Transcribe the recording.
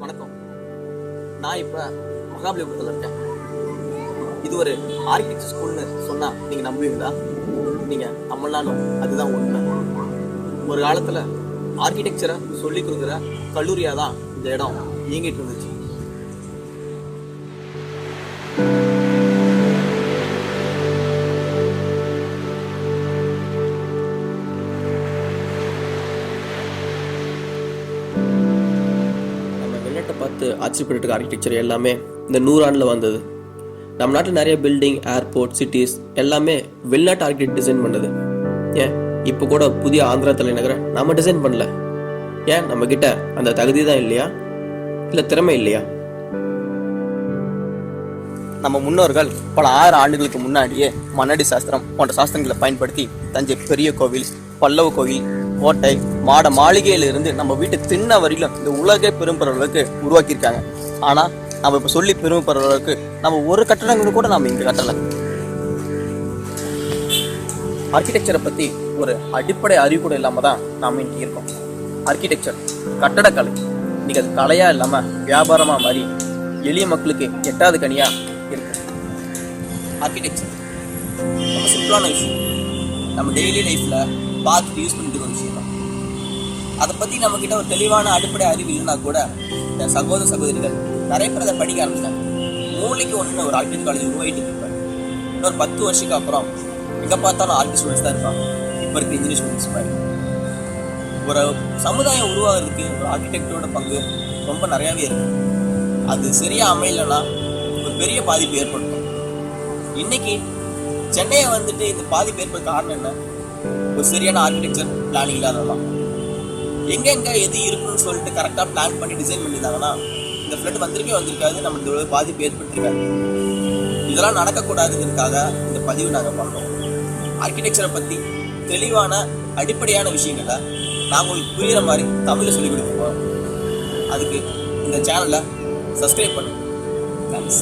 வணக்கம். நான் இப்போ மகாபலிபுரத்தில் இருக்கேன். இது ஒரு ஆர்கிடெக்சர் ஸ்கூல்னு சொன்னால் நீங்கள் நம்புவீங்களா? நீங்கள் நம்பலாலும் அதுதான் உண்மை. ஒரு காலத்தில் ஆர்கிடெக்சரை சொல்லி கொடுக்குற கல்லூரியாக தான் இந்த இடம் இயங்கிட்டு இருந்துச்சு. வெளிநாட்டை பார்த்து ஆச்சரியப்பட்டு ஆர்கிடெக்சர் எல்லாமே இந்த 100 ஆண்டில் வந்தது. நம்ம நாட்டில் நிறைய பில்டிங், ஏர்போர்ட், சிட்டிஸ் எல்லாமே வெளிநாட்டு ஆர்கிடெக்ட் டிசைன் பண்ணுது. ஏன் இப்போ கூட புதிய ஆந்திரா தலைநகரை நம்ம டிசைன் பண்ணல? ஏன் நம்ம கிட்ட அந்த தகுதி தான் இல்லையா, இல்லை திறமை இல்லையா? நம்ம முன்னோர்கள் பல 1000 ஆண்டுகளுக்கு முன்னாடியே மன்னடி சாஸ்திரம் போன்ற சாஸ்திரங்களை பயன்படுத்தி தஞ்சை பெரிய கோவில், பல்லவ கோவில், கோட்டை, மாட மாளிகையிலிருந்து நம்ம வீட்டு திண்ண வரையிலும் இந்த உலகை பெரும்பெற அளவுக்கு உருவாக்கியிருக்காங்க. ஆனால் நம்ம இப்போ சொல்லி பெருமைப்படுற அளவுக்கு நம்ம ஒரு கட்டடங்கள் கூட நம்ம இங்கே கட்டலை. ஆர்கிடெக்சரை பற்றி ஒரு அடிப்படை அறிவு கூட இல்லாமல் தான் நாம் இங்கே இருக்கோம். ஆர்கிடெக்சர் கட்டடக்கலை இன்னைக்கு அது கலையாக இல்லாமல் வியாபாரமாக மாறி எளிய மக்களுக்கு எட்டாவது கனியாக இருக்கு. ஆர்கிடெக்சர் ரொம்ப சிம்பிளான விஷயம். நம்ம டெய்லி லைஃப்பில் பார்த்துட்டு யூஸ் பண்ணிட்டு ஒரு விஷயம் தான். அதை பற்றி நம்மக்கிட்ட ஒரு தெளிவான அடிப்படை அறிவு இல்லைன்னா கூட இந்த சகோதர சகோதரிகள் நிறைய பேர் அதை படிக்க ஆரம்பிச்சிட்டாங்க. மூளைக்கு ஒன்று ஒரு ஆர்கிடெக்ட் காலேஜ் உருவாகிட்டு இருப்பாங்க. இன்னொரு 10 வருஷத்துக்கு அப்புறம் எங்கே பார்த்தாலும் ஆர்கிடெக்ட் ஸ்டூடெண்ட்ஸ் தான் இருப்பாங்க. இப்போ இருக்க இன்ஜினியர் ஸ்டூடெண்ட்ஸ் மாதிரி ஒரு சமுதாயம் உருவாகிறதுக்கு ஒரு ஆர்கிடெக்டோட பங்கு ரொம்ப நிறையாவே இருக்குது. அது சரியாக அமையலைன்னா ஒரு பெரிய பாதிப்பு ஏற்படுத்தும். இன்னைக்கு சென்னையை வந்துட்டு இந்த பாதிப்பு ஏற்பட காரணம் என்ன? ஒரு சரியான ஆர்கிடெக்சர் பிளானிங் இல்லாததான். எங்கெங்கே எது இருக்குன்னு சொல்லிட்டு கரெக்டாக பிளான் பண்ணி டிசைன் பண்ணியிருந்தாங்கன்னா இந்த ஃப்ளட் வந்திருக்காது, நம்ம இந்த பாதிப்பு ஏற்பட்டிருக்காது. இதெல்லாம் நடக்கக்கூடாதுங்கிறதுக்காக இந்த பதிவு நாங்கள் பண்ணுறோம். ஆர்கிடெக்சரை பற்றி தெளிவான அடிப்படையான விஷயங்களை நாங்கள் உங்களுக்கு புரிகிற மாதிரி தமிழில் சொல்லிக் கொடுப்போம். அதுக்கு இந்த சேனலை சப்ஸ்கிரைப் பண்ணுங்கள். தேங்க்ஸ்.